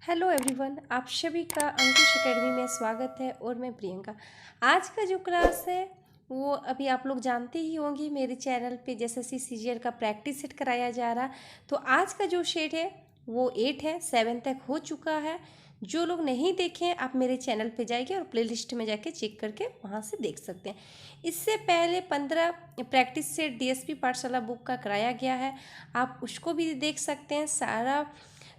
Hello everyone, आप सभी का अंकुश एकेडमी में स्वागत है। और मैं प्रियंका। आज का जो क्लास है वो अभी आप लोग जानते ही होंगे, मेरे चैनल पे एसएससी सीजीएल का प्रैक्टिस सेट कराया जा रहा। तो आज का जो सेट है वो 8 है, 7 तक हो चुका है। जो लोग नहीं देखे हैं आप मेरे चैनल पे जाइए और प्लेलिस्ट में जाके चेक करके वहाँ से देख सकते हैं। इससे पहले 15 प्रैक्टिस सेट डीएसपी पाठशाला बुक का कराया गया है, आप उसको भी देख सकते हैं। सारा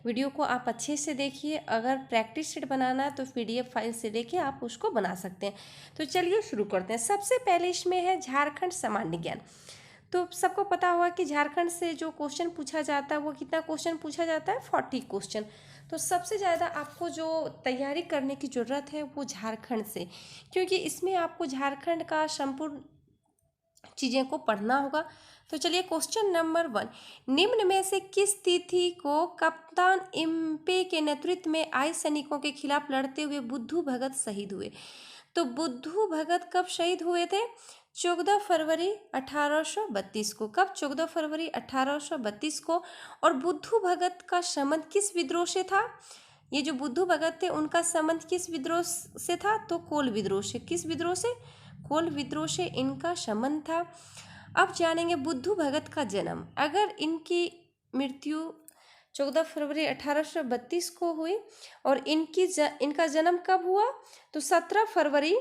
वीडियो को आप अच्छे से देखिए। अगर प्रैक्टिस सेट बनाना है तो पीडीएफ फाइल से लेके आप उसको बना सकते हैं। तो चलिए शुरू करते हैं। सबसे पहले इसमें है झारखंड सामान्य ज्ञान। तो सबको पता होगा कि झारखंड से जो क्वेश्चन पूछा जाता है वो कितना क्वेश्चन पूछा जाता है, 40 क्वेश्चन। तो सबसे ज़्यादा आपको जो तैयारी करने की ज़रूरत है वो झारखंड से, क्योंकि इसमें आपको झारखंड का संपूर्ण चीज़ें को पढ़ना होगा। तो चलिए क्वेश्चन नंबर 1, निम्न में से किस तिथि को कप्तान इम्पे के नेतृत्व में आए सैनिकों के खिलाफ लड़ते हुए बुद्धू भगत शहीद हुए? तो बुद्धू भगत कब शहीद हुए थे? 14 फरवरी 1832 को। कब? 14 फरवरी 1832 को। और बुद्धू भगत का संबंध किस विद्रोह से था? ये जो बुद्धू भगत थे उनका संबंध किस विद्रोह से था? तो कोल विद्रोह से। किस विद्रोह से? कोल विद्रोह से इनका संबंध था। अब जानेंगे बुद्धू भगत का जन्म। अगर इनकी मृत्यु 14 फरवरी 1832 को हुई और इनका जन्म कब हुआ? तो 17 फरवरी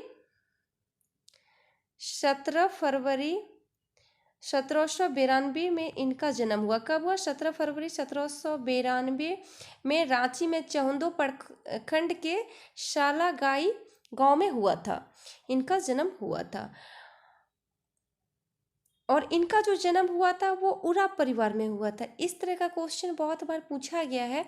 1792 में इनका जन्म हुआ। कब हुआ? 17 फरवरी 1792 में रांची में चौंदो प्रखंड के शालागाई गांव में हुआ था, इनका जन्म हुआ था। और इनका जो जन्म हुआ था वो उराव परिवार में हुआ था। इस तरह का क्वेश्चन बहुत बार पूछा गया है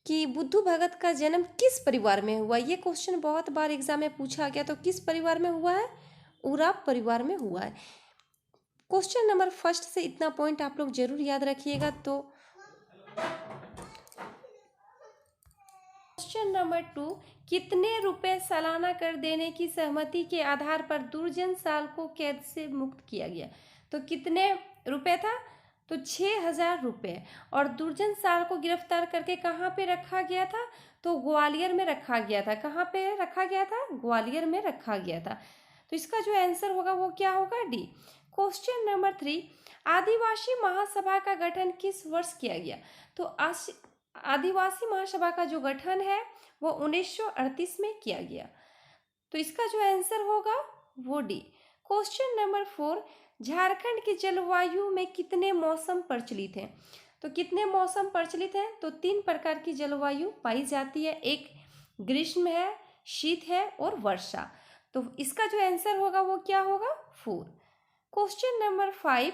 कि बुद्धू भगत का जन्म किस परिवार में हुआ। ये क्वेश्चन बहुत बार एग्जाम में पूछा गया। तो किस परिवार में हुआ है? उराव परिवार में हुआ है। क्वेश्चन नंबर फर्स्ट से इतना पॉइंट आप लोग जरूर याद रखिएगा। तो क्वेश्चन नंबर 2, कितने रुपए सालाना कर देने की सहमति के आधार पर दुर्जन साल को कैद से मुक्त किया गया? तो कितने रुपए था? तो 6,000 रुपये। और दुर्जन साल को गिरफ्तार करके कहाँ पे रखा गया था? तो ग्वालियर में रखा गया था। कहाँ पे रखा गया था? ग्वालियर में रखा गया था। तो इसका जो आंसर होगा वो क्या होगा? डी। क्वेश्चन नंबर 3, आदिवासी महासभा का गठन किस वर्ष किया गया? तो आदिवासी महासभा का जो गठन है वो 1938 में किया गया। तो इसका जो आंसर होगा वो डी। क्वेश्चन नंबर 4, झारखंड की जलवायु में कितने मौसम प्रचलित हैं? तो कितने मौसम प्रचलित हैं? तो 3 प्रकार की जलवायु पाई जाती है। एक ग्रीष्म है, शीत है और वर्षा। तो इसका जो आंसर होगा वो क्या होगा? 4। क्वेश्चन नंबर 5,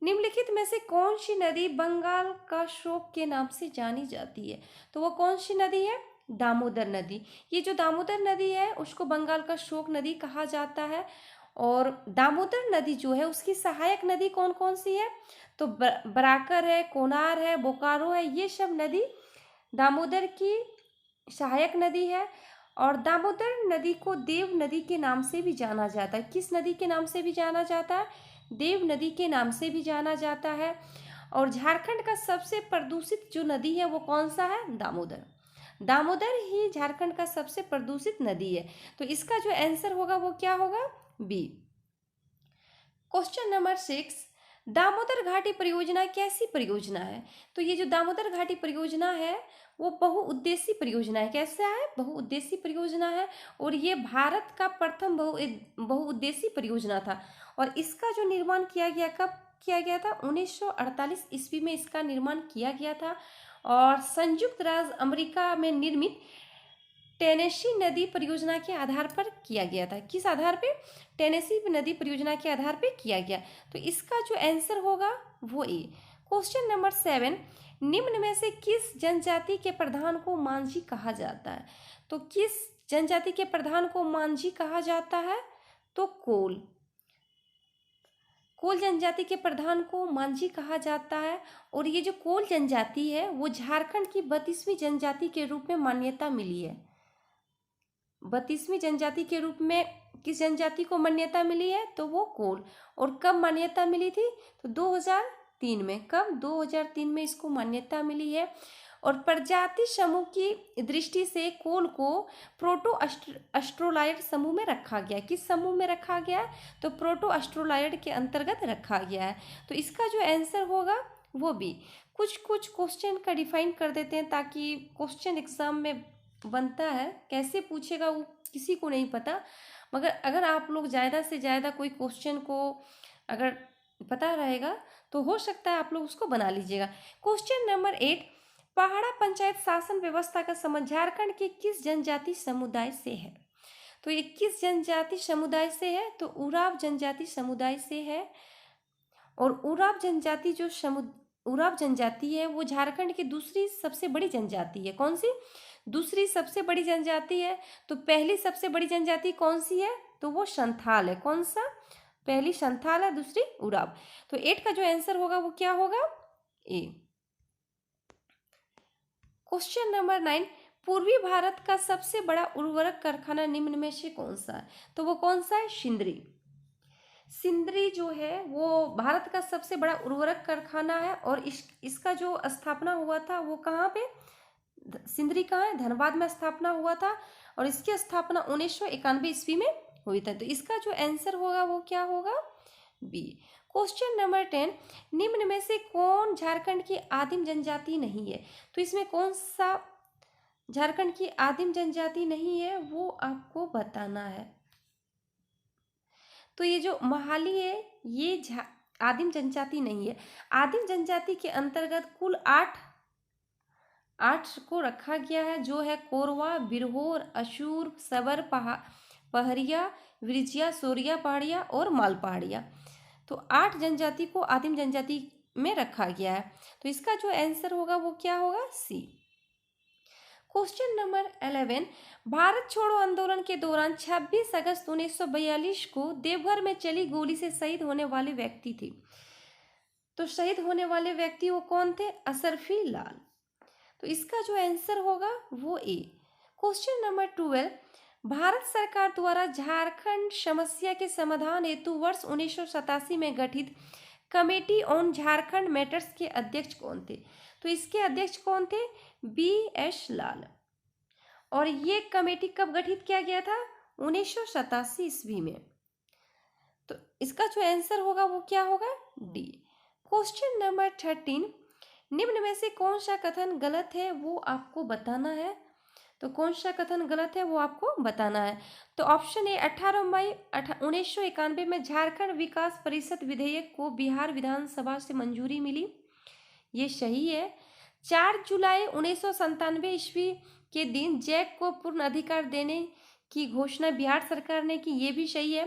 निम्नलिखित में से कौन सी नदी बंगाल का शोक के नाम से जानी जाती है? तो वो कौन सी नदी है? दामोदर नदी। ये जो दामोदर नदी है उसको बंगाल का शोक नदी कहा जाता है। और दामोदर नदी जो है उसकी सहायक नदी कौन कौन सी है? तो बराकर है, कोनार है, बोकारो है, ये सब नदी दामोदर की सहायक नदी है। और दामोदर नदी को देव नदी के नाम से भी जाना जाता है। किस नदी के नाम से भी जाना जाता है? देव नदी के नाम से भी जाना जाता है। और झारखंड का सबसे प्रदूषित जो नदी है वो कौन सा है? दामोदर। दामोदर ही झारखंड का सबसे प्रदूषित नदी है। तो इसका जो आंसर होगा वो क्या होगा? बी। क्वेश्चन नंबर 6, दामोदर घाटी परियोजना कैसी परियोजना है? तो ये जो दामोदर घाटी परियोजना है वो बहुउद्देशीय परियोजना है। कैसा है? बहुउद्देशीय परियोजना है। और ये भारत का प्रथम बहुउद्देशीय परियोजना था। और इसका जो निर्माण किया गया, कब किया गया था? 1948 ईस्वी में इसका निर्माण किया गया था। और संयुक्त राज्य अमेरिका में निर्मित टेनेसी नदी परियोजना के आधार पर किया गया था। किस आधार पे? टेनेसी नदी परियोजना के आधार पे किया गया। तो इसका जो आंसर होगा वो ए। क्वेश्चन नंबर 7, निम्न में से किस जनजाति के प्रधान को मांझी कहा जाता है? तो किस जनजाति के प्रधान को मांझी कहा जाता है? तो कोल जनजाति के प्रधान को मांझी कहा जाता है। और ये जो कोल जनजाति है वो झारखंड की 32वीं जनजाति के रूप में मान्यता मिली है। 32वीं जनजाति के रूप में किस जनजाति को मान्यता मिली है? तो वो कोल। और कब मान्यता मिली थी? तो 2003 में। कब? 2003 में इसको मान्यता मिली है। और प्रजाति समूह की दृष्टि से कोल को प्रोटो एस्ट्रोलाइड समूह में रखा गया है। किस समूह में रखा गया है? तो प्रोटो एस्ट्रोलाइड के अंतर्गत रखा गया है। तो इसका जो आंसर होगा वो भी। कुछ क्वेश्चन का डिफाइन कर देते हैं ताकि क्वेश्चन एग्जाम में बनता है, कैसे पूछेगा वो किसी को नहीं पता, मगर अगर आप लोग ज़्यादा से ज़्यादा कोई क्वेश्चन को अगर पता रहेगा तो हो सकता है आप लोग उसको बना लीजिएगा। क्वेश्चन नंबर 8, पहाड़ा पंचायत शासन व्यवस्था का संबंध झारखंड के किस जनजाति समुदाय से है? तो ये किस जनजाति समुदाय से है? तो उराव जनजाति समुदाय से है। और उराव जनजाति है वो झारखंड की दूसरी सबसे बड़ी जनजाति है। कौन सी? दूसरी सबसे बड़ी जनजाति है। तो पहली सबसे बड़ी जनजाति कौन सी है? तो वो संथाल है। कौन सा? पहली संथाल है, दूसरी उराव। तो 8 का जो आंसर होगा वो क्या होगा? ए। क्वेश्चन नंबर 9, पूर्वी भारत का सबसे बड़ा उर्वरक कारखाना निम्न में से कौन सा है? तो वो कौन सा है? सिंदरी। सिंदरी जो है वो भारत का सबसे बड़ा उर्वरक कारखाना है और इसका जो स्थापना हुआ था वो कहाँ पे? सिंदरी कहाँ है? धनबाद में स्थापना हुआ था और इसकी स्थापना 1991 ईस्वी में हुई था। तो इसका जो आंसर होगा वो क्या होगा? बी। क्वेश्चन नंबर 10, निम्न में से कौन झारखंड की आदिम जनजाति नहीं है? तो इसमें कौन सा झारखंड की आदिम जनजाति नहीं है वो आपको बताना है। तो ये जो महाली है ये आदिम जनजाति नहीं है। आदिम जनजाति के अंतर्गत कुल 8 को रखा गया है, जो है कोरवा, बिरहोर, अशूर, सबर, पहरिया, विरजिया, सोरिया पहाड़िया और माल पहाड़िया। तो 8 जनजाति को आदिम जनजाति में रखा गया है। तो इसका जो आंसर होगा वो क्या होगा? सी। क्वेश्चन नंबर 11, भारत छोड़ो आंदोलन के दौरान 26 अगस्त 1942 को देवघर में चली गोली से शहीद होने वाले व्यक्ति थे। तो शहीद होने वाले व्यक्ति वो कौन थे? असरफी लाल। तो इसका जो आंसर होगा वो ए। क्वेश्चन नंबर 12, भारत सरकार द्वारा झारखंड समस्या के समाधान हेतु वर्ष 1987 में गठित कमेटी ऑन झारखंड मैटर्स के अध्यक्ष कौन थे? तो इसके अध्यक्ष कौन थे? BS लाल। और ये कमेटी कब गठित किया गया था? 1987 ईस्वी में। तो इसका जो आंसर होगा वो क्या होगा? डी। क्वेश्चन नंबर 13, निम्न में से कौन सा कथन गलत है वो आपको बताना है। तो कौन सा कथन गलत है वो आपको बताना है। तो ऑप्शन ए, 18 मई 1991 में झारखंड विकास परिषद विधेयक को बिहार विधानसभा से मंजूरी मिली, ये सही है। 4 जुलाई 1997 ईस्वी के दिन जैक को पूर्ण अधिकार देने की घोषणा बिहार सरकार ने की, ये भी सही है।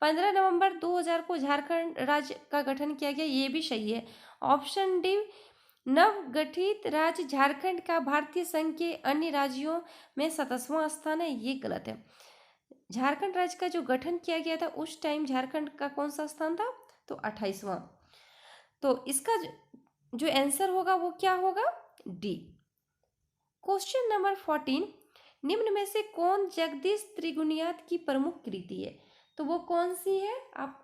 15 नवंबर 2000 को झारखंड राज्य का गठन किया गया, ये भी सही है। ऑप्शन डी, नवगठित राज्य झारखंड का भारतीय संघ के अन्य राज्यों में 27वां स्थान है, ये गलत है। झारखंड राज्य का जो गठन किया गया था उस टाइम झारखंड का कौन सा स्थान था? तो 28वां। तो इसका जो आंसर होगा वो क्या होगा? डी। क्वेश्चन नंबर 14, निम्न में से कौन जगदीश त्रिगुनियात की प्रमुख कृति है? तो वो कौन सी है? आप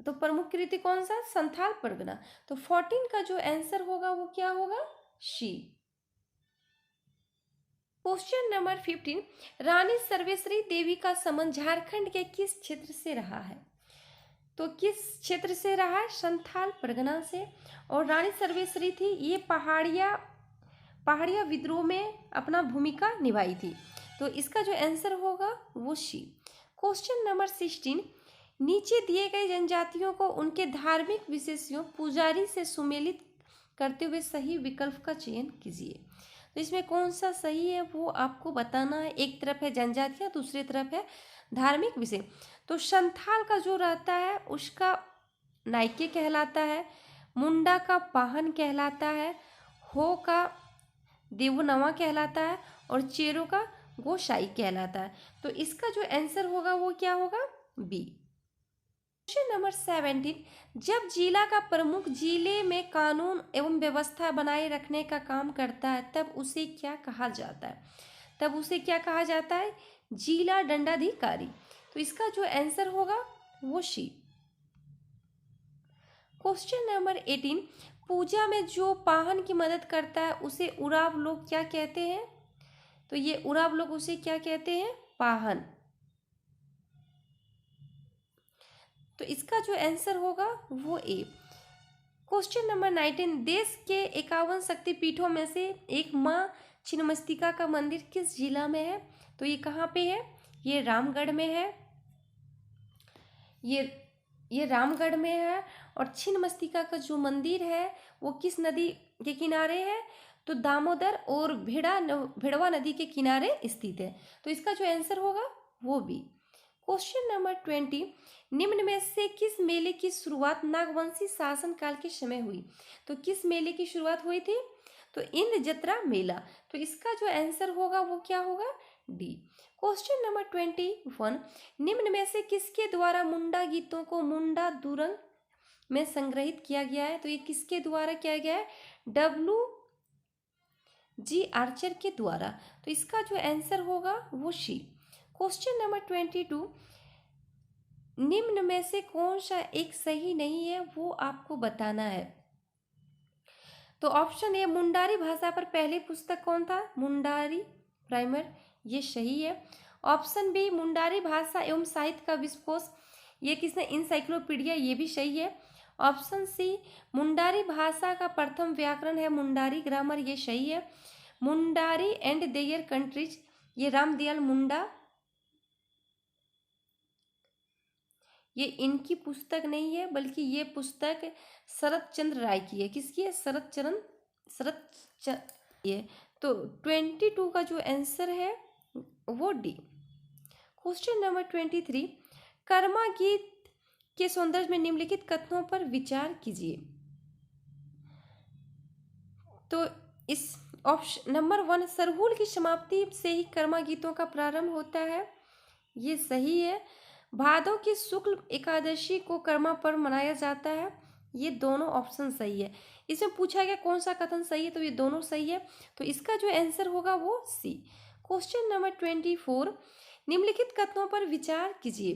तो प्रमुख कृति कौन सा? संथाल परगना। तो 14 का जो आंसर होगा वो क्या होगा? शी। क्वेश्चन नंबर 15, रानी सर्वेश्वरी देवी का संबंध झारखंड के किस क्षेत्र से रहा है? तो किस क्षेत्र से रहा है? संथाल परगना से। और रानी सर्वेश्वरी थी ये पहाड़िया विद्रोह में अपना भूमिका निभाई थी। तो इसका जो आंसर होगा वो शी। क्वेश्चन नंबर 16, नीचे दिए गए जनजातियों को उनके धार्मिक विशेषों पुजारी से सुमेलित करते हुए सही विकल्प का चयन कीजिए। तो इसमें कौन सा सही है वो आपको बताना है। एक तरफ है जनजातियां, दूसरी तरफ है धार्मिक विषय। तो संथाल का जो रहता है उसका नायके कहलाता है, मुंडा का पाहन कहलाता है, हो का देवनवा कहलाता है और चेरो का गोसाई कहलाता है। तो इसका जो आंसर होगा वो क्या होगा? बी। क्वेश्चन नंबर 17, जब जिला का प्रमुख जिले में कानून एवं व्यवस्था बनाए रखने का काम करता है तब उसे क्या कहा जाता है? तब उसे क्या कहा जाता है? जिला दंडाधिकारी। तो इसका जो आंसर होगा वो सी। क्वेश्चन नंबर 18, पूजा में जो पाहन की मदद करता है उसे उराव लोग क्या कहते हैं? तो ये उराव लोग उसे क्या कहते हैं? पाहन। तो इसका जो आंसर होगा वो ए। क्वेश्चन नंबर 19, देश के 51 शक्तिपीठों में से एक माँ छिन्नमस्तिका का मंदिर किस जिला में है? तो ये कहाँ पे है? ये रामगढ़ में है। ये रामगढ़ में है। और छिन्नमस्तिका का जो मंदिर है वो किस नदी के किनारे है? तो दामोदर और भिड़वा नदी के किनारे स्थित है। तो इसका जो आंसर होगा वो भी। क्वेश्चन नंबर 20, निम्न में से किस मेले की शुरुआत नागवंशी शासन काल के समय हुई? तो किस मेले की शुरुआत हुई थी? तो इंद्र जत्रा मेला। तो इसका जो आंसर होगा वो क्या होगा? डी। क्वेश्चन नंबर 21, निम्न में से किसके द्वारा मुंडा गीतों को मुंडा दुरंग में संग्रहित किया गया है? तो ये किसके द्वारा किया गया है? W.G. आर्चर के द्वारा। तो इसका जो आंसर होगा वो सी। क्वेश्चन नंबर 22, निम्न में से कौन सा एक सही नहीं है वो आपको बताना है। तो ऑप्शन ए, मुंडारी भाषा पर पहली पुस्तक कौन था? मुंडारी प्राइमर, ये सही है। ऑप्शन बी, मुंडारी भाषा एवं साहित्य का विश्वकोश, ये किसने? इंसाइक्लोपीडिया, ये भी सही है। ऑप्शन सी, मुंडारी भाषा का प्रथम व्याकरण है मुंडारी ग्रामर, ये सही है। मुंडारी एंड देयर कंट्रीज, ये रामदयाल मुंडा, ये इनकी पुस्तक नहीं है बल्कि ये पुस्तक शरद चंद्र राय की है। किसकी है? ये। तो 22 का जो आंसर है वो डी। क्वेश्चन नंबर 23, कर्मा गीत के सौंदर्य में निम्नलिखित कथनों पर विचार कीजिए। तो इस ऑप्शन नंबर 1, सरहुल की समाप्ति से ही कर्मा गीतों का प्रारंभ होता है, ये सही है। भादों की शुक्ल एकादशी को कर्मा पर्व मनाया जाता है, ये दोनों ऑप्शन सही है। इसमें पूछा गया कौन सा कथन सही है, तो ये दोनों सही है। तो इसका जो आंसर होगा वो सी। क्वेश्चन नंबर 24, निम्नलिखित कथनों पर विचार कीजिए।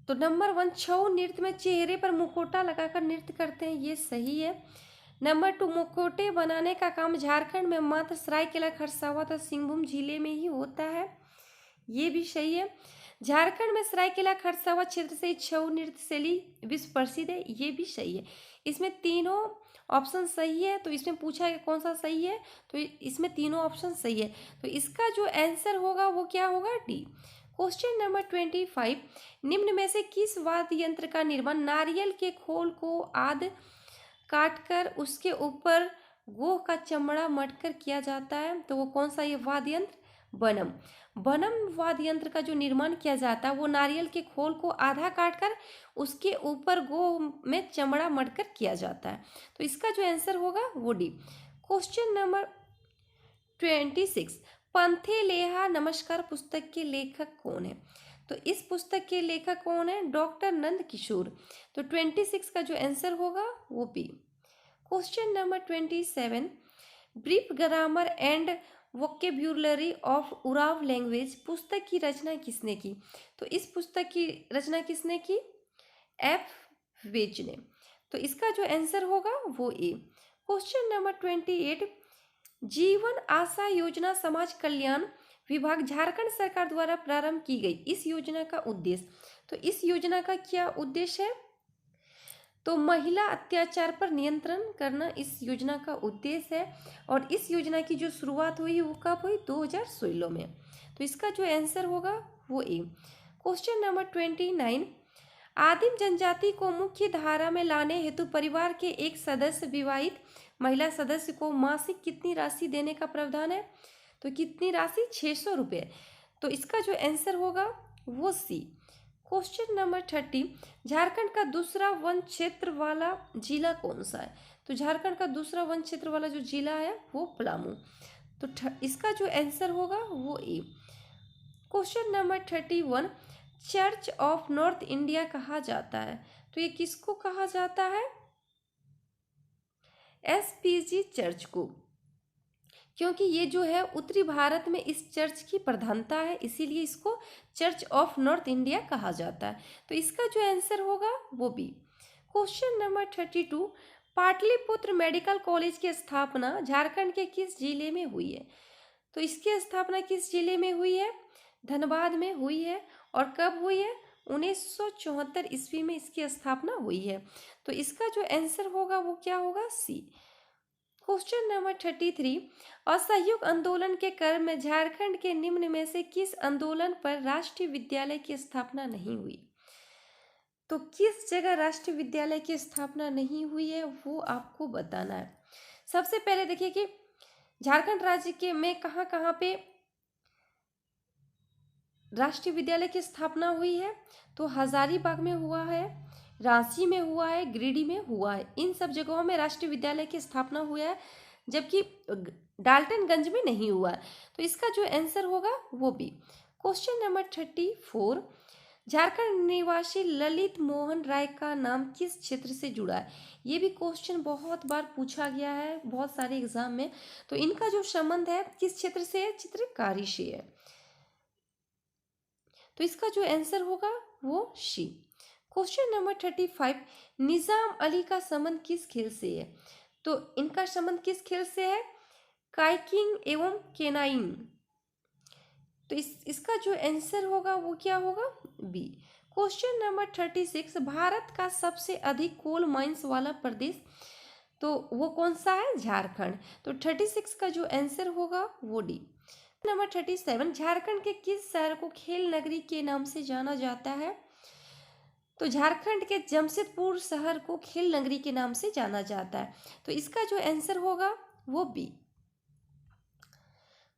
तो नंबर 1, छऊ नृत्य में चेहरे पर मुखौटा लगाकर नृत्य करते हैं, ये सही है। नंबर 2, मुखौटे बनाने का काम झारखंड में मात्र सरायकेला खरसावां तथा सिंहभूम जिले में ही होता है, ये भी सही है। झारखंड में सरायकेला खरसावां क्षेत्र से छऊ नृत्य शैली विश्व प्रसिद्ध है, ये भी सही है। इसमें तीनों ऑप्शन सही है। तो इसमें पूछा है कौन सा सही है, तो इसमें तीनों ऑप्शन सही है। तो इसका जो आंसर होगा वो क्या होगा? डी। क्वेश्चन नंबर 25, निम्न में से किस वाद्य यंत्र का निर्माण नारियल के खोल को आध काटकर उसके ऊपर गोह का चमड़ा मटकर किया जाता है? तो वो कौन सा ये वाद्य यंत्र? बनम। बनम वाद्य यंत्र का जो निर्माण किया जाता है वो नारियल के खोल को आधा काटकर उसके ऊपर गोह में चमड़ा मटकर किया जाता है। तो इसका जो आंसर होगा वो डी। क्वेश्चन नंबर 26, पंथे लेहा नमस्कार पुस्तक के लेखक कौन है? तो इस पुस्तक के लेखक कौन है? डॉक्टर नंद किशोर। तो 26 का जो आंसर होगा वो B. Question number 27, brief grammar and vocabulary of Oraon language पुस्तक की रचना किसने की? तो इस पुस्तक की रचना किसने की? एफ वेज ने। तो इसका जो आंसर होगा वो ए। क्वेश्चन नंबर 28, जीवन आशा योजना समाज कल्याण विभाग झारखंड सरकार द्वारा प्रारंभ की गई इस योजना का उद्देश्य। तो इस योजना का क्या उद्देश्य है? तो महिला अत्याचार पर नियंत्रण करना इस योजना का उद्देश्य है। और इस योजना की जो शुरुआत हुई वो कब हुई? 2016 में। तो इसका जो आंसर होगा वो ए। क्वेश्चन नंबर 29, आदिम जनजाति को मुख्य धारा में लाने हेतु परिवार के एक सदस्य विवाहित महिला सदस्य को मासिक कितनी राशि देने का प्रावधान है? तो कितनी राशि? 600 रुपये। तो इसका जो आंसर होगा वो सी। क्वेश्चन नंबर 30, झारखंड का दूसरा वन क्षेत्र वाला जिला कौन सा है? तो झारखंड का दूसरा वन क्षेत्र वाला जो जिला है वो पलामू। तो इसका जो आंसर होगा वो A. Question number 31, church of north India कहा जाता है? तो ये किसको कहा जाता है? एसपीजी चर्च को। क्योंकि ये जो है उत्तरी भारत में इस चर्च की प्रधानता है, इसीलिए इसको चर्च ऑफ नॉर्थ इंडिया कहा जाता है। तो इसका जो आंसर होगा वो B. Question number 32, Pataliputra medical college की स्थापना झारखंड के किस जिले में हुई है? तो इसकी स्थापना किस जिले में हुई है? धनबाद में हुई है। और कब हुई है? 1974 ईस्वी में इसकी स्थापना हुई है। तो इसका जो आंसर होगा वो क्या होगा? सी। क्वेश्चन नंबर 33, असहयोग आंदोलन के क्रम में झारखंड के निम्न में से किस आंदोलन पर राष्ट्रीय विद्यालय की स्थापना नहीं हुई? तो किस जगह राष्ट्रीय विद्यालय की स्थापना नहीं हुई है वो आपको बताना है। सबसे पहले देखिए कि झारखंड राज्य के में कहाँ कहाँ पे राष्ट्रीय विद्यालय की स्थापना हुई है? तो हजारीबाग में हुआ है, रांची में हुआ है, गिरिडीह में हुआ है। इन सब जगहों में राष्ट्रीय विद्यालय की स्थापना हुआ है, जबकि डाल्टनगंज में नहीं हुआ है। तो इसका जो आंसर होगा वो भी। क्वेश्चन नंबर 34, झारखंड निवासी ललित मोहन राय का नाम किस क्षेत्र से जुड़ा है? ये भी क्वेश्चन बहुत बार पूछा गया है बहुत सारे एग्जाम में। तो इनका जो संबंध है किस क्षेत्र से है? चित्रकारी से है। तो इसका जो आंसर होगा वो सी। क्वेश्चन नंबर 35, निजाम अली का संबंध किस खेल से है? तो इनका संबंध किस खेल से है? काइकिंग एवं केनाइन। तो इसका जो आंसर होगा वो क्या होगा? बी। क्वेश्चन नंबर 36, भारत का सबसे अधिक कोल माइंस वाला प्रदेश तो वो कौन सा है? झारखंड। तो 36 का जो आंसर होगा वो डी। नंबर 37, झारखंड के किस शहर को खेल नगरी के नाम से जाना जाता है? तो झारखंड के जमशेदपुर शहर को खेल नगरी के नाम से जाना जाता है। तो इसका जो आंसर होगा वो B.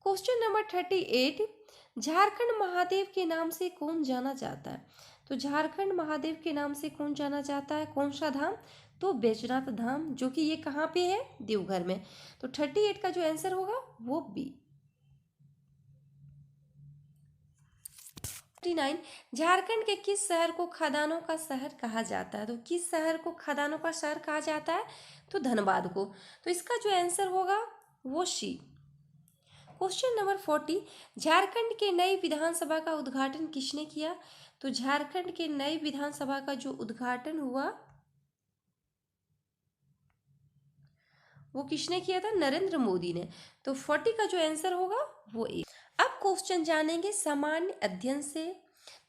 Question number 38, Jharkhand Mahadev के नाम से कौन जाना जाता है? तो झारखंड महादेव के नाम से कौन जाना जाता है? कौन सा धाम? तो बैजनाथ धाम, जो कि ये कहाँ पे है? देवघर में। तो 38 का जो आंसर होगा वो बी। 39, झारखंड के किस शहर को खदानों का शहर कहा जाता है? तो किस शहर को खदानों का शहर कहा जाता है? तो धनबाद को। तो इसका जो आंसर होगा वो सी। क्वेश्चन नंबर 40, झारखंड के नई विधानसभा का उद्घाटन किसने किया? तो झारखंड के नई विधानसभा का जो उद्घाटन हुआ वो किसने किया था? नरेंद्र मोदी ने। तो 40 का जो आंसर होगा वो ए। अब क्वेश्चन जानेंगे सामान्य अध्ययन से।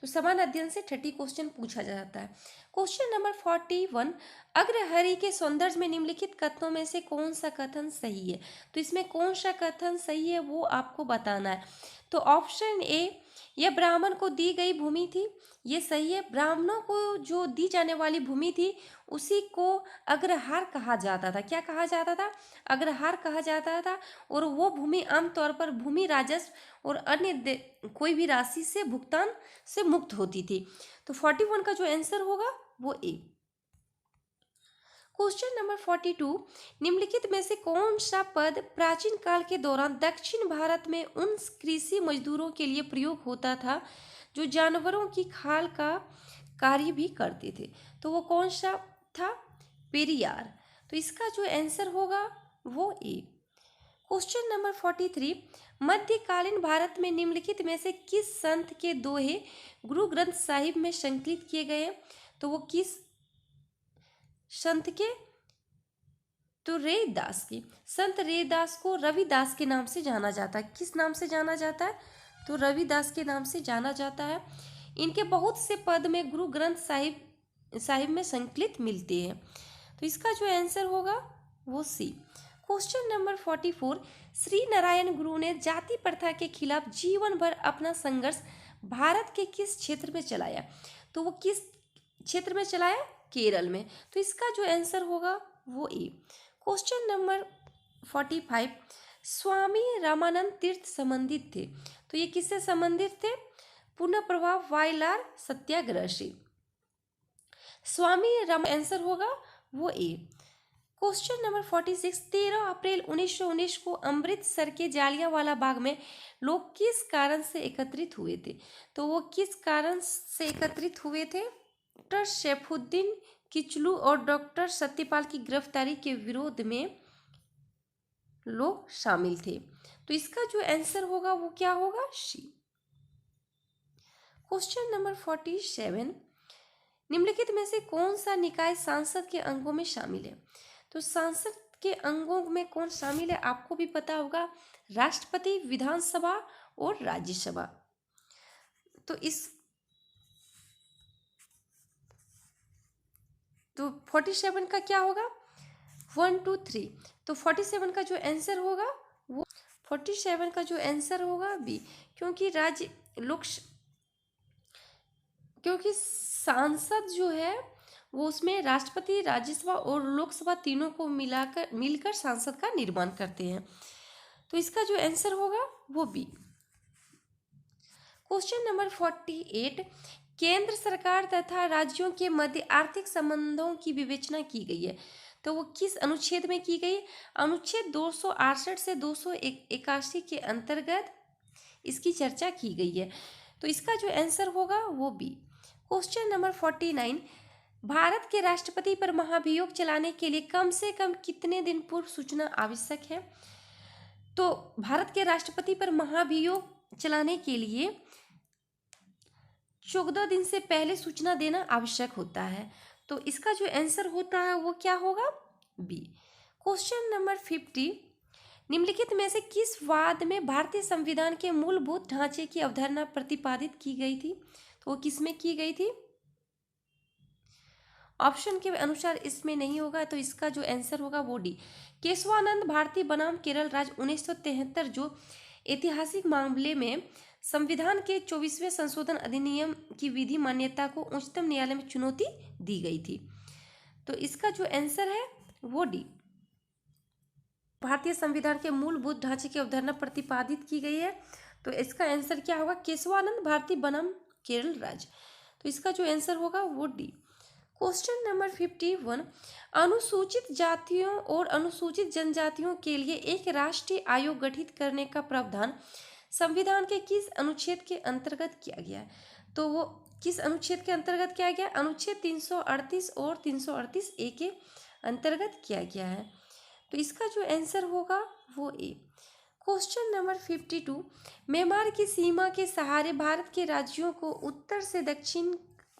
तो सामान्य अध्ययन से 30 क्वेश्चन पूछा जाता है। क्वेश्चन नंबर 41, अग्रहरि के सौंदर्य में निम्नलिखित कथनों में से कौन सा कथन सही है? तो इसमें कौन सा कथन सही है वो आपको बताना है। तो ऑप्शन ए, यह ब्राह्मण को दी गई भूमि थी, ये सही है। ब्राह्मणों को जो दी जाने वाली भूमि थी उसी को अग्रहार कहा जाता था। क्या कहा जाता था? अग्रहार कहा जाता था। और वो भूमि आमतौर पर भूमि राजस्व और अन्य कोई भी राशि से भुगतान से मुक्त होती थी। तो 41 का जो आंसर होगा वो ए। क्वेश्चन नंबर 42, निम्नलिखित में से कौन सा पद प्राचीन काल के दौरान दक्षिण भारत में उन कृषि मजदूरों के लिए प्रयोग होता था जो जानवरों की खाल का कार्य भी करते थे? तो वो कौन सा था? पेरियार। तो इसका जो आंसर होगा वो ए। क्वेश्चन नंबर 43, मध्यकालीन भारत में निम्नलिखित में से किस संत के दोहे गुरु ग्रंथ साहिब में संकलित किए गए? तो वो किस संत के? तो रैदास की। संत रैदास को रविदास के नाम से जाना जाता है। किस नाम से जाना जाता है? तो रविदास के नाम से जाना जाता है। इनके बहुत से पद में गुरु ग्रंथ साहिब में संकलित मिलते हैं। तो इसका जो आंसर होगा वो सी। क्वेश्चन नंबर 44, श्री नारायण गुरु ने जाति प्रथा के खिलाफ जीवन भर अपना संघर्ष भारत के किस क्षेत्र में चलाया? तो वो किस क्षेत्र में चलाया? केरल में। तो इसका जो आंसर होगा वो A. Question number 45, Swami Ramanand तीर्थ संबंधित थे, तो ये किससे संबंधित थे? पुनः प्रभाव वायलार सत्याग्रह से। स्वामी राम आंसर होगा वो ए। क्वेश्चन नंबर 46, 13 अप्रैल 1919 को अमृतसर के जालियांवाला बाग में लोग किस कारण से एकत्रित हुए थे? तो वो किस कारण से एकत्रित हुए थे? डॉक्टर सैफुद्दीन किचलू और डॉक्टर सत्यपाल की गिरफ्तारी के विरोध में लोग शामिल थे। तो इसका जो आंसर होगा वो क्या होगा? सी। क्वेश्चन नंबर 47, निम्नलिखित में से कौन सा निकाय सांसद के अंगों में शामिल है? तो सांसद के अंगों में कौन शामिल है आपको भी पता होगा, राष्ट्रपति, विधानसभा और राज्यसभा। तो 47 का क्या होगा? 1 2 3। तो 47 का जो आंसर होगा वो 47 का जो आंसर होगा बी, क्योंकि क्योंकि सांसद जो है वो उसमें राष्ट्रपति, राज्यसभा और लोकसभा तीनों को मिलकर सांसद का निर्माण करते हैं। तो इसका जो आंसर होगा वो बी। क्वेश्चन नंबर 48, केंद्र सरकार तथा राज्यों के मध्य आर्थिक संबंधों की विवेचना की गई है। तो वो किस अनुच्छेद में की गई? अनुच्छेद 268 से 281 के अंतर्गत इसकी चर्चा की गई है। तो इसका जो आंसर होगा वो बी। क्वेश्चन नंबर 49, भारत के राष्ट्रपति पर महाभियोग चलाने के लिए कम से कम कितने दिन पूर्व सूचना आवश्यक है? तो भारत के राष्ट्रपति पर महाभियोग चलाने के लिए 14 दिन से पहले सूचना देना आवश्यक होता है। तो इसका जो आंसर होता है वो क्या होगा? बी। क्वेश्चन नंबर 50, निम्नलिखित में से किस वाद में भारतीय संविधान के मूलभूत ढांचे की अवधारणा प्रतिपादित की गई थी? तो वो किस में की गई थी? ऑप्शन के अनुसार इसमें नहीं होगा, तो इसका जो आंसर होगा वो डी, केशवानंद भारती बनाम केरल राज्य 1973, जो ऐतिहासिक मामले में संविधान के 24वें संशोधन अधिनियम की विधि मान्यता को उच्चतम न्यायालय में चुनौती दी गई थी। तो इसका जो आंसर है वो डी, भारतीय संविधान के मूलभूत ढांचे की अवधारणा प्रतिपादित की गई है। तो इसका आंसर क्या होगा? केशवानंद भारती बनाम केरल राज्य। तो इसका जो आंसर होगा वो डी। क्वेश्चन नंबर 51, अनुसूचित जातियों और अनुसूचित जनजातियों के लिए एक राष्ट्रीय आयोग गठित करने का प्रावधान संविधान के किस अनुच्छेद के अंतर्गत किया गया है? तो वो किस अनुच्छेद के अंतर्गत किया गया? अनुच्छेद 338 और 338 ए के अंतर्गत किया गया है। तो इसका जो आंसर होगा वो ए। क्वेश्चन नंबर 52, म्यांमार की सीमा के सहारे भारत के राज्यों को उत्तर से दक्षिण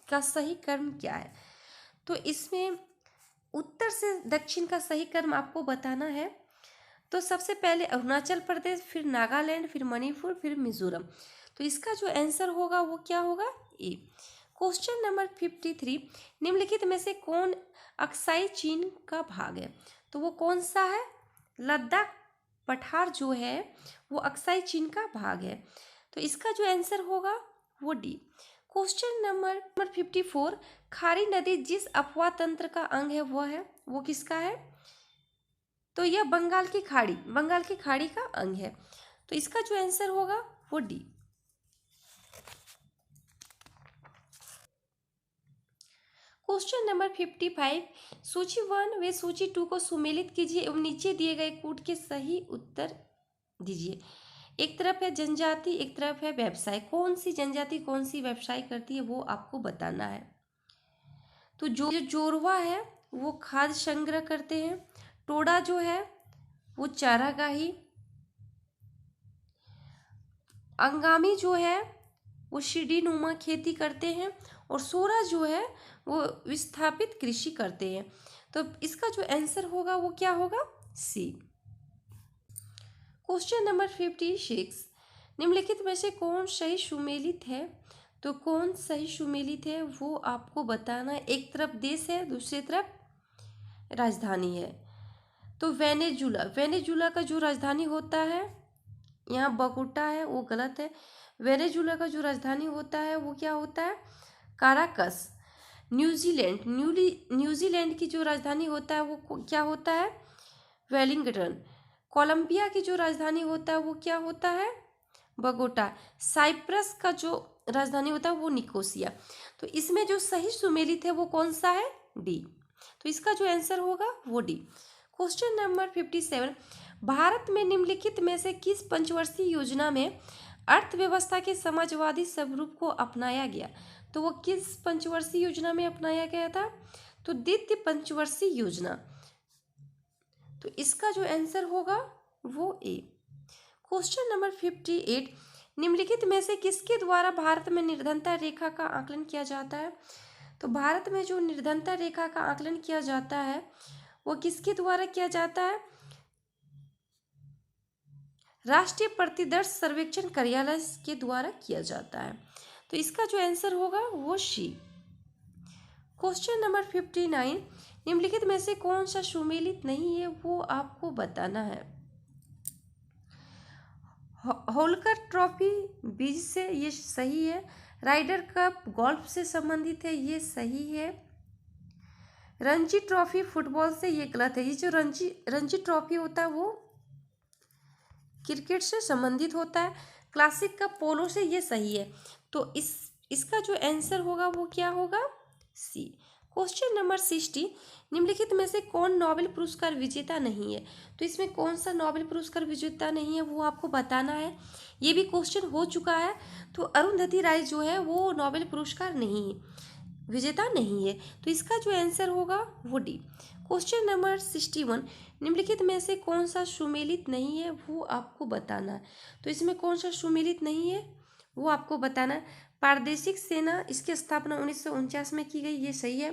का सही क्रम क्या है? तो इसमें उत्तर से दक्षिण का सही क्रम आपको बताना है। तो सबसे पहले अरुणाचल प्रदेश, फिर नागालैंड, फिर मणिपुर, फिर मिजोरम। तो इसका जो आंसर होगा वो क्या होगा? ए। क्वेश्चन नंबर 53, निम्नलिखित में से कौन अक्साई चीन का भाग है? तो वो कौन सा है? लद्दाख पठार जो है वो अक्साई चीन का भाग है। तो इसका जो आंसर होगा वो डी। क्वेश्चन नंबर 54, खारी नदी जिस अपवाह तंत्र का अंग है वो किसका है? तो यह बंगाल की खाड़ी का अंग है। तो इसका जो आंसर होगा वो डी। क्वेश्चन नंबर 55, सूची 1 व सूची 2 को सुमेलित कीजिए एवं नीचे दिए गए कूट के सही उत्तर दीजिए। एक तरफ है जनजाति, एक तरफ है व्यवसाय। कौन सी जनजाति कौन सी व्यवसाय करती है वो आपको बताना है। तो जो जोरवा है वो खाद्य संग्रह करते हैं, टोडा जो है वो चारागाही, अंगामी जो है वो सीढ़ी नुमा खेती करते हैं, और सोरा जो है वो विस्थापित कृषि करते हैं। तो इसका जो आंसर होगा वो क्या होगा? सी। क्वेश्चन नंबर 56, निम्नलिखित में से कौन सही सुमेलित है? तो कौन सही सुमेलित है वो आपको बताना है। एक तरफ देश है, दूसरी तरफ राजधानी है। तो वेनेजुला का जो राजधानी होता है, यहाँ बगोटा है, वो गलत है। वेनेजुला का जो राजधानी होता है वो क्या होता है? काराकस। न्यूजीलैंड की जो राजधानी होता है वो क्या होता है? वेलिंगटन। कोलंबिया की जो राजधानी होता है वो क्या होता है? बगोटा। साइप्रस का जो राजधानी होता है वो निकोसिया। तो इसमें जो सही सुमेलित है वो कौन सा है? डी। तो इसका जो आंसर होगा वो डी। क्वेश्चन नंबर 57, भारत में निम्नलिखित में से किस पंचवर्षीय योजना में अर्थव्यवस्था के समाजवादी स्वरूप को अपनाया गया? तो वो किस पंचवर्षीय योजना में अपनाया गया था? तो द्वितीय पंचवर्षीय योजना। तो इसका जो आंसर होगा वो ए। क्वेश्चन नंबर 58, निम्नलिखित में से किसके द्वारा भारत में निर्धनता रेखा का आकलन किया जाता है? तो भारत में जो निर्धनता रेखा का आकलन किया जाता है वो किसके द्वारा किया जाता है? राष्ट्रीय प्रतिदर्श सर्वेक्षण कार्यालय के द्वारा किया जाता है। तो इसका जो आंसर होगा वो सी। क्वेश्चन नंबर 59, निम्नलिखित में से कौन सा सुमेलित नहीं है वो आपको बताना है। होलकर ट्रॉफी बीज से, ये सही है। राइडर कप गोल्फ से संबंधित है, ये सही है। रणजी ट्रॉफी फुटबॉल से, ये गलत है। ये जो रणजी ट्रॉफी होता है वो क्रिकेट से संबंधित होता है। क्लासिक कप पोलो से, ये सही है। तो इसका जो आंसर होगा वो क्या होगा? सी। क्वेश्चन नंबर 60, निम्नलिखित में से कौन नोबेल पुरस्कार विजेता नहीं है? तो इसमें कौन सा नोबेल पुरस्कार विजेता नहीं है वो आपको बताना है। ये भी क्वेश्चन हो चुका है। तो अरुंधति राय जो है वो नोबेल पुरस्कार नहीं है, विजेता नहीं है। तो इसका जो आंसर होगा वो डी। क्वेश्चन नंबर 61, निम्नलिखित में से कौन सा सुमेलित नहीं है वो आपको बताना है। तो इसमें कौन सा सुमेलित नहीं है वो आपको बताना है। प्रादेशिक सेना, इसकी स्थापना 1949 में की गई, ये सही है।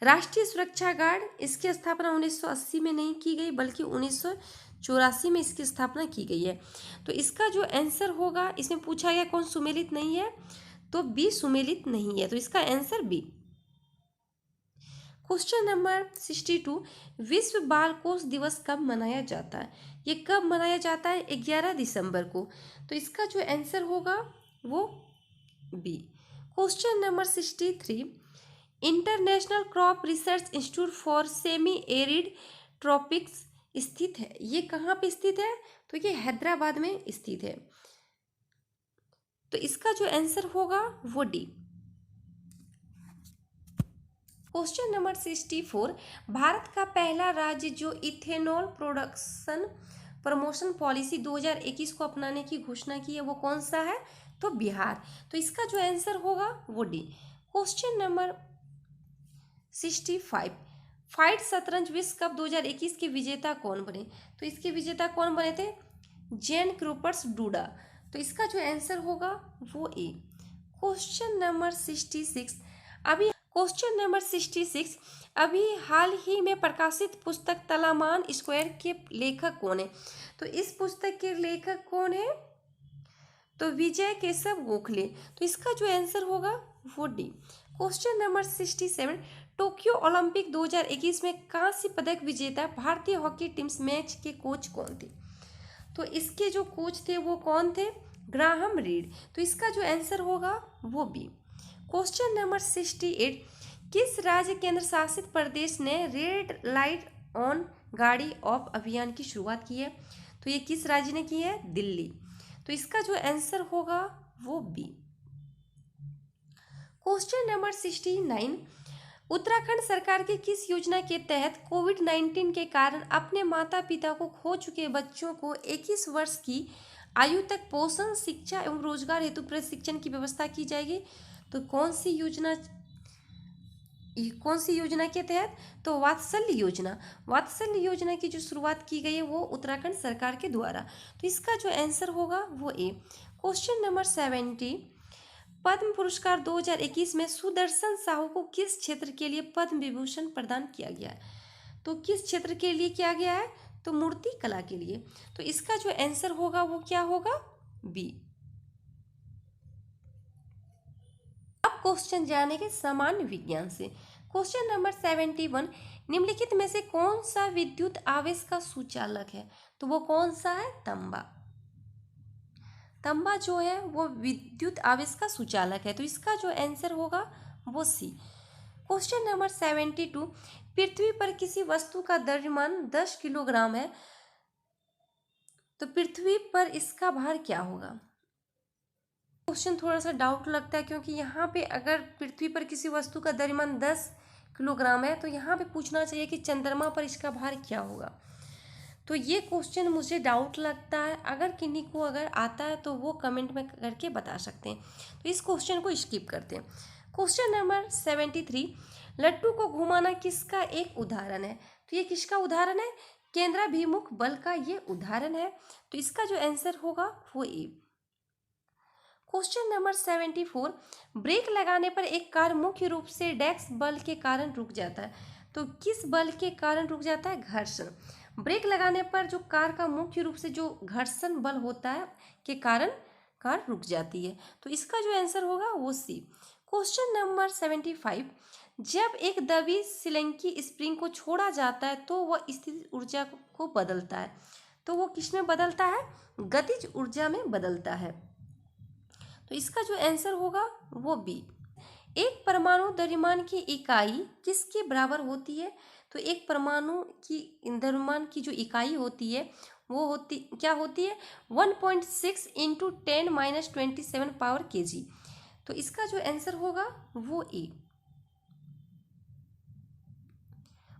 राष्ट्रीय सुरक्षा गार्ड, इसकी स्थापना 1980 में नहीं की गई बल्कि 1984 में इसकी स्थापना की गई है। तो इसका जो आंसर होगा, इसमें पूछा गया कौन सुमेलित नहीं है, तो बी सुमेलित नहीं है। तो इसका आंसर बी। क्वेश्चन नंबर 62, विश्व बाल कोष दिवस कब मनाया जाता है? ये कब मनाया जाता है? 11 दिसंबर को। तो इसका जो आंसर होगा वो B. Question number 63, international crop research institute for semi arid tropics स्थित है, ये कहाँ पे स्थित है? तो ये हैदराबाद में स्थित है। तो इसका जो आंसर होगा वो डी। क्वेश्चन नंबर 64, भारत का पहला राज्य जो इथेनॉल प्रोडक्शन प्रमोशन पॉलिसी 2021 को अपनाने की घोषणा की है वो कौन सा है? तो बिहार। तो इसका जो आंसर होगा वो डी। क्वेश्चन नंबर 65, फाइट शतरंज विश्व कप 2021 के विजेता कौन बने? तो इसके विजेता कौन बने थे? जैन क्रोपर्स डूडा। तो इसका जो आंसर होगा वो ए। क्वेश्चन नंबर 66, अभी हाल ही में प्रकाशित पुस्तक तलामान स्क्वायर के लेखक कौन है? तो इस पुस्तक के लेखक कौन है? तो विजय केशव गोखले। तो इसका जो आंसर होगा वो D. Question number 67, Tokyo Olympic 2021 में कांस्य पदक विजेता भारतीय हॉकी टीम मैच के कोच कौन थे? तो इसके जो कोच थे वो कौन थे? Graham read. तो इसका जो आंसर होगा वो बी। क्वेश्चन नंबर 68, किस राज्य केंद्र शासित प्रदेश ने रेड लाइट ऑन गाड़ी ऑफ अभियान की शुरुआत की है? तो ये किस राज्य ने की है? दिल्ली। तो इसका जो आंसर होगा वो बी। क्वेश्चन नंबर 69, उत्तराखंड सरकार की किस योजना के तहत कोविड-19 के कारण अपने माता पिता को खो चुके बच्चों को 21 वर्ष की आयु तक पोषण, शिक्षा एवं रोजगार हेतु प्रशिक्षण की व्यवस्था की जाएगी? तो कौन सी योजना के तहत? तो वात्सल्य योजना की जो शुरुआत की गई है वो उत्तराखंड सरकार के द्वारा। तो इसका जो आंसर होगा वो ए। क्वेश्चन नंबर 70, पद्म पुरस्कार 2021 में सुदर्शन साहू को किस क्षेत्र के लिए पद्म विभूषण प्रदान किया गया है? तो किस क्षेत्र के लिए किया गया है? तो मूर्ति कला के लिए। तो इसका जो आंसर होगा वो क्या होगा? बी। अब क्वेश्चन जानेंगे सामान्य विज्ञान से। क्वेश्चन नंबर 71, निम्नलिखित में से कौन सा विद्युत आवेश का सुचालक है? तो वो कौन सा है? तांबा जो है वो विद्युत आवेश का सुचालक है। तो इसका जो आंसर होगा वो सी। क्वेश्चन नंबर 72, पृथ्वी पर किसी वस्तु का द्रव्यमान 10 किलोग्राम है, तो पृथ्वी पर इसका भार क्या होगा? क्वेश्चन थोड़ा सा डाउट लगता है क्योंकि यहाँ पे अगर पृथ्वी पर किसी वस्तु का द्रव्यमान 10 किलोग्राम है तो यहाँ पे पूछना चाहिए कि चंद्रमा पर इसका भार क्या होगा। तो ये क्वेश्चन मुझे डाउट लगता है। अगर किन्हीं को अगर आता है तो वो कमेंट में करके बता सकते हैं। तो इस क्वेश्चन को स्किप करते हैं। क्वेश्चन नंबर 73, लट्टू को घुमाना किसका एक उदाहरण है? तो ये किसका उदाहरण है? केंद्राभिमुख बल का ये उदाहरण है। तो इसका जो आंसर होगा वो ए। क्वेश्चन नंबर 74, ब्रेक लगाने पर एक कार मुख्य रूप से डैश बल के कारण रुक जाता है। तो किस बल के कारण रुक जाता है? घर्षण। ब्रेक लगाने पर जो कार का मुख्य रूप से जो घर्षण बल होता है के कारण कार रुक जाती है। तो इसका जो आंसर होगा वो सी। क्वेश्चन नंबर 75, जब एक दबी सिलंकी स्प्रिंग को छोड़ा जाता है तो वह स्थितिज ऊर्जा को बदलता है। तो वो किस में बदलता है? गतिज ऊर्जा में बदलता है। तो इसका जो आंसर होगा वो बी। एक परमाणु द्रव्यमान की इकाई किसके बराबर होती है? तो एक परमाणु की द्रव्यमान की जो इकाई होती है वो क्या होती है? 1.6 इंटू 10⁻27 पावर kg। तो इसका जो आंसर होगा वो ए।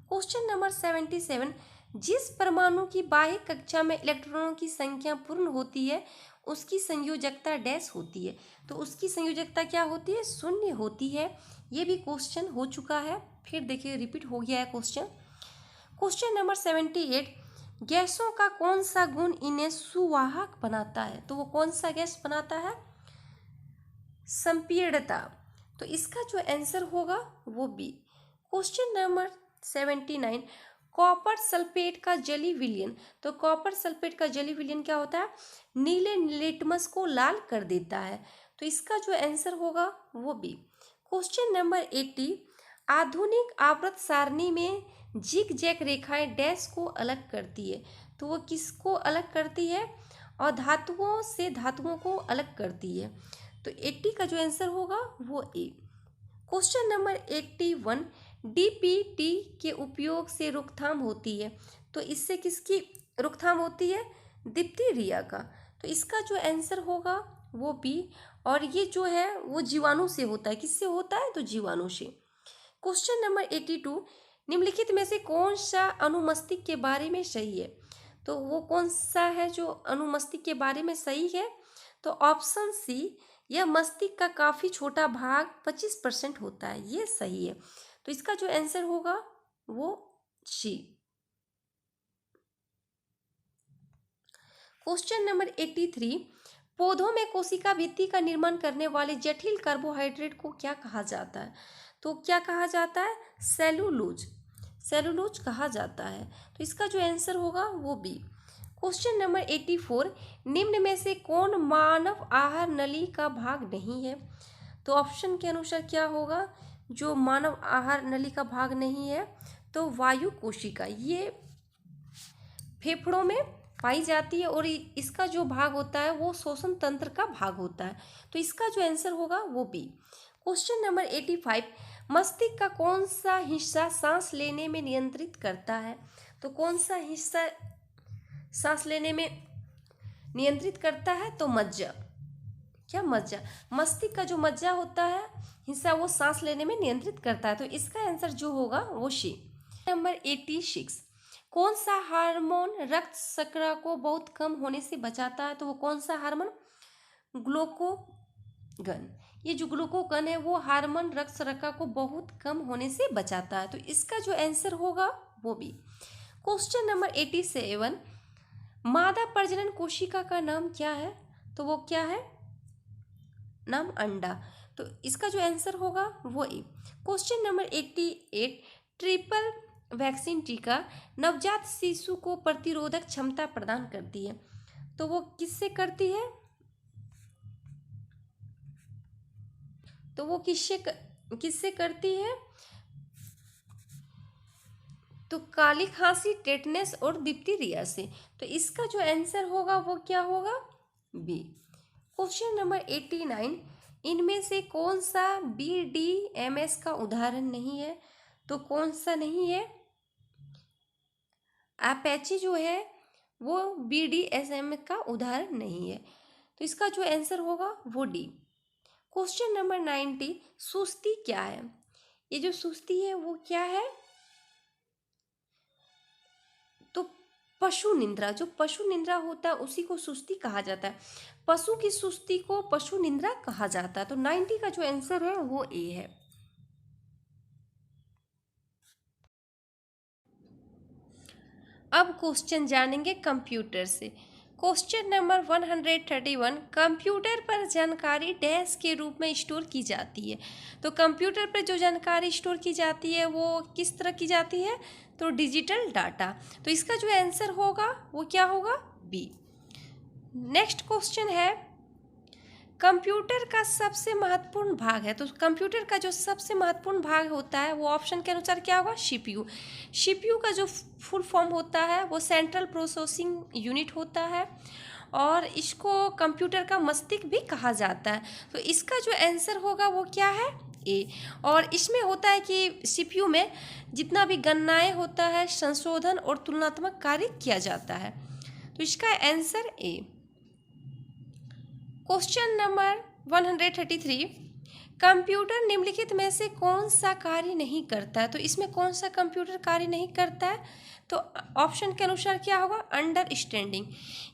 क्वेश्चन नंबर 77, जिस परमाणु की बाह्य कक्षा में इलेक्ट्रॉनों की संख्या पूर्ण होती है उसकी संयोजकता डैश होती है। तो उसकी संयोजकता क्या होती है? शून्य होती है। ये भी क्वेश्चन हो चुका है, फिर देखिए रिपीट हो गया है क्वेश्चन। क्वेश्चन नंबर 78, गैसों का कौन सा गुण इन्हें सुवाहक बनाता है? तो वो कौन सा गैस बनाता है? संपीड़ितता। तो इसका जो आंसर होगा वो B. Question number 79, copper sulphate का जली विलयन। तो कॉपर सल्फेट का जली विलयन क्या होता है? नीले लिटमस को लाल कर देता है। तो इसका जो आंसर होगा वो बी। क्वेश्चन नंबर 80, आधुनिक आवर्त सारणी में जिग जैग रेखाएं डैश को अलग करती है। तो वो किसको अलग करती है? और धातुओं से धातुओं को अलग करती है। तो 80 का जो आंसर होगा वो ए। क्वेश्चन नंबर 81, डीपीटी के उपयोग से रोकथाम होती है। तो इससे किसकी रोकथाम होती है? डिप्थीरिया का। तो इसका जो आंसर होगा वो बी। और ये जो है वो जीवाणु से होता है। किससे होता है? तो जीवाणु से। क्वेश्चन नंबर 82, निम्नलिखित में से कौन सा अनुमस्तिष्क के बारे में सही है? तो वो कौन सा है जो अनुमस्तिष्क के बारे में सही है? तो ऑप्शन सी, यह मस्तिष्क का काफी छोटा भाग 25% होता है, ये सही है। तो इसका जो आंसर होगा वो सी। क्वेश्चन नंबर 83, पौधों में कोशिका भित्ति का निर्माण करने वाले जटिल कार्बोहाइड्रेट को क्या कहा जाता है? तो क्या कहा जाता है? सेलुलोज। सेलुलोज कहा जाता है। तो इसका जो आंसर होगा वो बी। क्वेश्चन नंबर 84, निम्न में से कौन मानव आहार नली का भाग नहीं है? तो ऑप्शन के अनुसार क्या होगा जो मानव आहार नली का भाग नहीं है? तो वायु कोशिका, ये फेफड़ों में पाई जाती है और इसका जो भाग होता है वो श्वसन तंत्र का भाग होता है। तो इसका जो आंसर होगा वो बी। क्वेश्चन नंबर 85, मस्तिष्क का कौन सा हिस्सा सांस लेने में नियंत्रित करता है? तो कौन सा हिस्सा सांस लेने में नियंत्रित करता है? तो मज्जा। क्या? मज्जा। मस्तिष्क का जो मज्जा होता है हिस्सा वो सांस लेने में नियंत्रित करता है। तो इसका आंसर जो होगा वो सी। नंबर 86, कौन सा हार्मोन रक्त शर्करा को बहुत कम होने से बचाता है? तो वो कौन सा हार्मोन? ग्लूकोगन। ये जो ग्लूकोगन है वो हार्मोन रक्त शर्करा को बहुत कम होने से बचाता है। तो इसका जो आंसर होगा वो भी। क्वेश्चन नंबर 87, मादा प्रजनन कोशिका का नाम क्या है? तो वो क्या है? नाम अंडा। तो इसका जो आंसर होगा वो A. Question number 88, triple vaccine टीका नवजात शिशु को प्रतिरोधक क्षमता प्रदान करती है। तो वो किससे करती है? तो वो किससे करती है? तो काली खांसी, टेटनस और डिप्थीरिया से। तो इसका जो आंसर होगा वो क्या होगा? बी। क्वेश्चन नंबर 89, इनमें से कौन सा BDMS का उदाहरण नहीं है? तो कौन सा नहीं है? अपैची जो है वो BDSM का उदाहरण नहीं है। तो इसका जो आंसर होगा वो डी। क्वेश्चन नंबर 90, सुस्ती क्या है? ये जो सुस्ती है वो क्या है? तो पशु निंद्रा। जो पशु निंद्रा होता है उसी को सुस्ती कहा जाता है। पशु की सुस्ती को पशु निंद्रा कहा जाता है। तो 90 का जो आंसर है वो ए है। अब क्वेश्चन जानेंगे कंप्यूटर से। क्वेश्चन नंबर 131, कंप्यूटर पर जानकारी डैश के रूप में स्टोर की जाती है। तो कंप्यूटर पर जो जानकारी स्टोर की जाती है वो किस तरह की जाती है, तो डिजिटल डाटा। तो इसका जो आंसर होगा वो क्या होगा, बी। नेक्स्ट क्वेश्चन है, कंप्यूटर का सबसे महत्वपूर्ण भाग है। तो कंप्यूटर का जो सबसे महत्वपूर्ण भाग होता है वो ऑप्शन के अनुसार क्या होगा, सीपीयू। सीपीयू का जो फुल फॉर्म होता है वो सेंट्रल प्रोसेसिंग यूनिट होता है और इसको कंप्यूटर का मस्तिष्क भी कहा जाता है। तो इसका जो आंसर होगा वो क्या है, ए। और इसमें होता है कि सीपीयू में जितना भी गणनाएं होता है, संशोधन और तुलनात्मक कार्य किया जाता है। तो इसका answer A. Question number 133, computer निम्नलिखित में से कौन सा कार्य नहीं करता है। तो इसमें कौन सा कंप्यूटर कार्य नहीं करता है, तो ऑप्शन के अनुसार क्या होगा, अंडरस्टैंडिंग।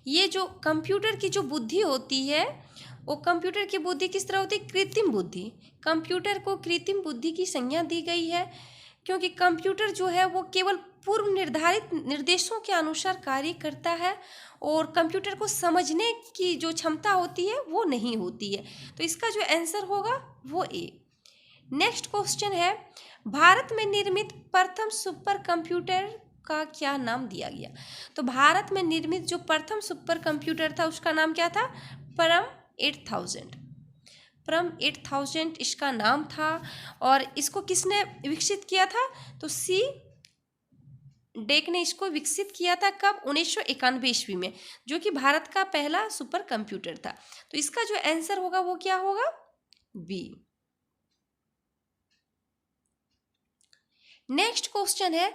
ये जो कंप्यूटर की जो बुद्धि होती है वो कंप्यूटर की बुद्धि किस तरह होती है, कृत्रिम बुद्धि। कंप्यूटर को कृत्रिम बुद्धि की संज्ञा दी गई है क्योंकि कंप्यूटर जो है वो केवल पूर्व निर्धारित निर्देशों के अनुसार कार्य करता है और कंप्यूटर को समझने की जो क्षमता होती है वो नहीं होती है। तो इसका जो आंसर होगा वो ए। नेक्स्ट क्वेश्चन है, भारत में निर्मित प्रथम सुपर कंप्यूटर का क्या नाम दिया गया। तो भारत में निर्मित जो प्रथम सुपर कंप्यूटर था उसका नाम क्या था, परम 8000। परम 8000 इसका नाम था और इसको किसने विकसित किया था, तो सी डेक ने इसको विकसित किया था। कब, 1991 ईस्वी में, जो कि भारत का पहला सुपर कंप्यूटर था। तो इसका जो आंसर होगा वो क्या होगा, बी। नेक्स्ट क्वेश्चन है,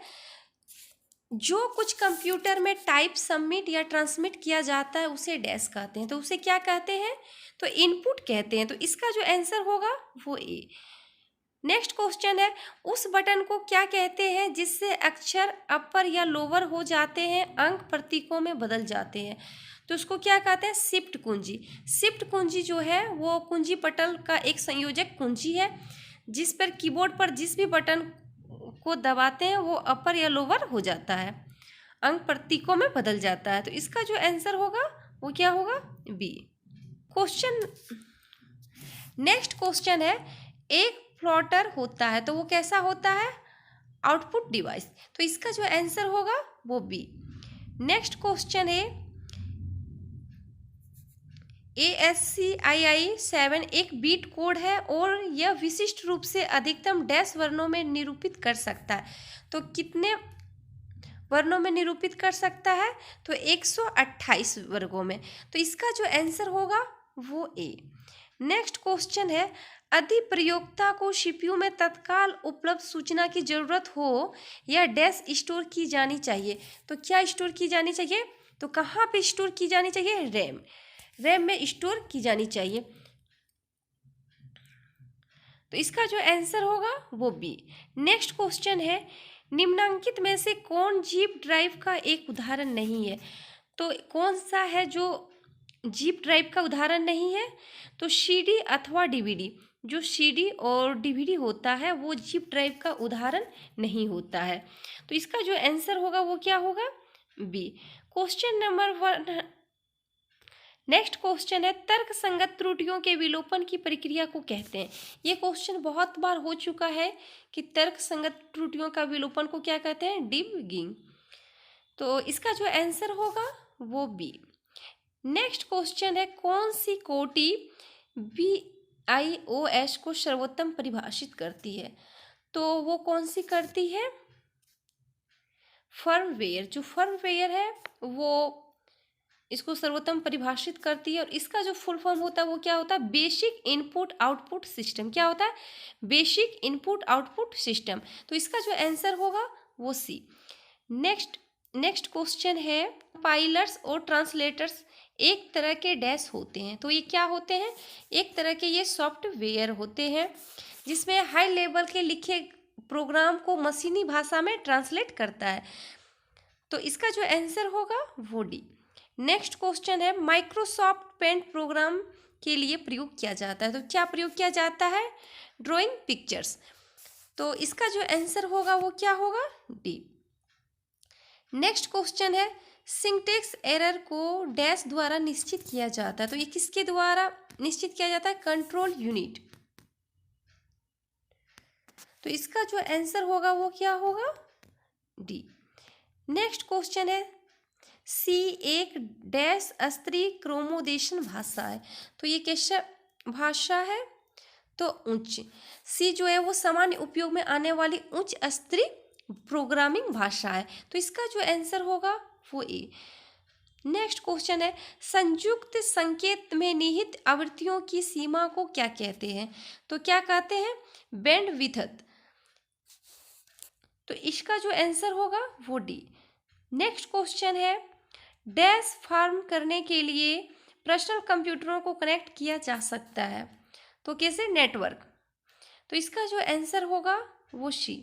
जो कुछ कंप्यूटर में टाइप सबमिट या ट्रांसमिट किया जाता है उसे डैश कहते हैं। तो उसे क्या कहते हैं, तो इनपुट कहते हैं। तो इसका जो आंसर होगा वो ए। नेक्स्ट क्वेश्चन है, उस बटन को क्या कहते हैं जिससे अक्षर अपर या लोअर हो जाते हैं, अंक प्रतीकों में बदल जाते हैं। तो उसको क्या कहते हैं, शिफ्ट कुंजी। शिफ्ट कुंजी जो है वो कुंजी पटल का एक संयोजक कुंजी है जिस पर कीबोर्ड पर जिस भी बटन को दबाते हैं वो अपर या लोअर हो जाता है, अंक प्रतीकों में बदल जाता है। तो इसका जो आंसर होगा वो क्या होगा, बी। क्वेश्चन नेक्स्ट क्वेश्चन है, एक प्लॉटर होता है तो वो कैसा होता है, आउटपुट डिवाइस। तो इसका जो आंसर होगा वो बी। नेक्स्ट क्वेश्चन है, ASCII 7 एक बीट कोड है और यह विशिष्ट रूप से अधिकतम डैश वर्णों में निरूपित कर सकता है। तो कितने वर्णों में निरूपित कर सकता है, तो 128 वर्गों में। तो इसका जो आंसर होगा वो ए। नेक्स्ट क्वेश्चन है, अधिप्रयोक्ता को सीपीयू में तत्काल उपलब्ध सूचना की जरूरत हो या डैश स्टोर की जानी चाहिए। तो क्या स्टोर की जानी चाहिए, तो कहाँ पे स्टोर की जानी चाहिए, रैम में स्टोर की जानी चाहिए। तो इसका जो आंसर होगा वो बी। नेक्स्ट क्वेश्चन है, निम्नांकित में से कौन जीप ड्राइव का एक उदाहरण नहीं है। तो कौन सा है जो जीप ड्राइव का उदाहरण नहीं है, तो सीडी अथवा डीवीडी। जो सीडी और डीवीडी होता है वो जीप ड्राइव का उदाहरण नहीं होता है। तो इसका जो आंसर होगा वो क्या होगा, B. Question number 1। Next question है, तर्क संगत त्रुटियों के विलोपन की प्रक्रिया को कहते हैं। ये क्वेश्चन बहुत बार हो चुका है कि तर्क संगत त्रुटियों का विलोपन को क्या कहते हैं, डिबगिंग। तो इसका जो आंसर होगा वो बी। नेक्स्ट क्वेश्चन है, कौन सी कोटि BIOS को सर्वोत्तम परिभाषित करती है। तो वो कौन सी करती है, फर्मवेयर। जो फर्मवेयर है वो इसको सर्वोत्तम परिभाषित करती है और इसका जो फुल फॉर्म होता है वो क्या होता है, बेसिक इनपुट आउटपुट सिस्टम। क्या होता है, बेसिक इनपुट आउटपुट सिस्टम। तो इसका जो आंसर होगा वो सी। नेक्स्ट क्वेश्चन है, कंपाइलर्स और ट्रांसलेटर्स एक तरह के डैश होते हैं। तो ये क्या होते हैं, एक तरह के ये सॉफ्टवेयर होते हैं जिसमें हाई लेवल के लिखे प्रोग्राम को मशीनी भाषा में ट्रांसलेट करता है। तो इसका जो आंसर होगा वो डी। नेक्स्ट क्वेश्चन है, माइक्रोसॉफ्ट पेंट प्रोग्राम के लिए प्रयोग किया जाता है। तो क्या प्रयोग किया जाता है, ड्राइंग पिक्चर्स। तो इसका जो आंसर होगा वो क्या होगा, डी। नेक्स्ट क्वेश्चन है सिंटेक्स एरर को डैश द्वारा निश्चित किया जाता है। तो ये किसके द्वारा निश्चित किया जाता है? Control unit. तो इसका जो आंसर होगा वो क्या होगा? डी। नेक्स्ट क्वेश्चन है सी एक डैश स्तरीय क्रोमोदेशन भाषा है। तो ये कैसा भाषा है? तो उच्च। सी जो है वो सामान्य उपयोग में आने वाली उच्च स्तरीय प्रोग्रामिंग भाषा है। तो इसका जो आंसर होगा वो ए। नेक्स्ट क्वेश्चन है संयुक्त संकेत में निहित आवृत्तियों की सीमा को क्या कहते हैं? तो क्या कहते हैं? बैंडविड्थ। तो इसका जो आंसर होगा वो डी। नेक्स्ट क्वेश्चन है डैश फार्म करने के लिए पर्सनल कंप्यूटरों को कनेक्ट किया जा सकता है। तो कैसे? नेटवर्क। तो इसका जो आंसर होगा वो सी।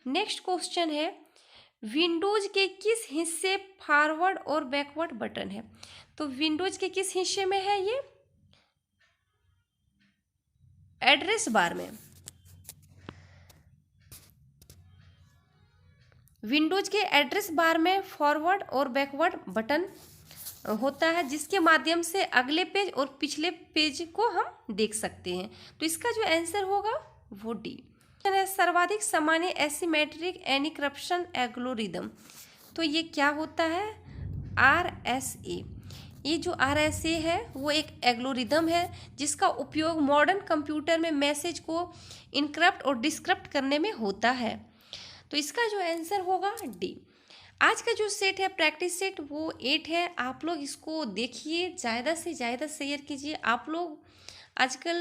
नेक्स्ट क्वेश्चन है विंडोज के किस हिस्से फॉरवर्ड और बैकवर्ड बटन है? तो विंडोज के किस हिस्से में है ये? एड्रेस बार में। विंडोज के एड्रेस बार में फॉरवर्ड और बैकवर्ड बटन होता है जिसके माध्यम से अगले पेज और पिछले पेज को हम देख सकते हैं। तो इसका जो आंसर होगा वो डी। सर्वाधिक सामान्य एसिमेट्रिक एन्क्रिप्शन एल्गोरिदम। तो ये क्या होता है? RSA। ये जो RSA है वो एक एल्गोरिदम है जिसका उपयोग मॉडर्न कंप्यूटर में मैसेज को इनक्रिप्ट और डिस्क्रिप्ट करने में होता है। तो इसका जो आंसर होगा डी। आज का जो सेट है प्रैक्टिस सेट वो 8 है। आप लोग इसको देखिए, ज़्यादा से ज़्यादा शेयर कीजिए। आप लोग आजकल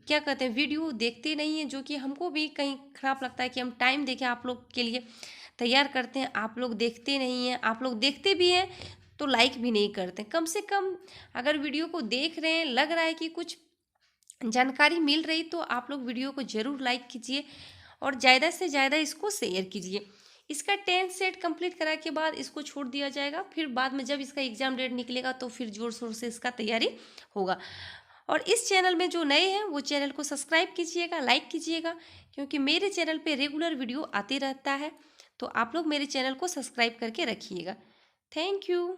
क्या कहते हैं वीडियो देखते नहीं हैं, जो कि हमको भी कहीं ख़राब लगता है कि हम टाइम देके आप लोग के लिए तैयार करते हैं, आप लोग देखते नहीं हैं। आप लोग देखते भी हैं तो लाइक भी नहीं करते। कम से कम अगर वीडियो को देख रहे हैं, लग रहा है कि कुछ जानकारी मिल रही, तो आप लोग वीडियो को ज़रूर लाइक कीजिए और ज़्यादा से ज़्यादा इसको शेयर कीजिए। इसका 10 सेट कंप्लीट करा के बाद इसको छोड़ दिया जाएगा। फिर बाद में जब इसका एग्ज़ाम डेट निकलेगा तो फिर जोर शोर से इसका तैयारी होगा। और इस चैनल में जो नए हैं वो चैनल को सब्सक्राइब कीजिएगा, लाइक कीजिएगा, क्योंकि मेरे चैनल पे रेगुलर वीडियो आते रहता है। तो आप लोग मेरे चैनल को सब्सक्राइब करके रखिएगा। Thank you.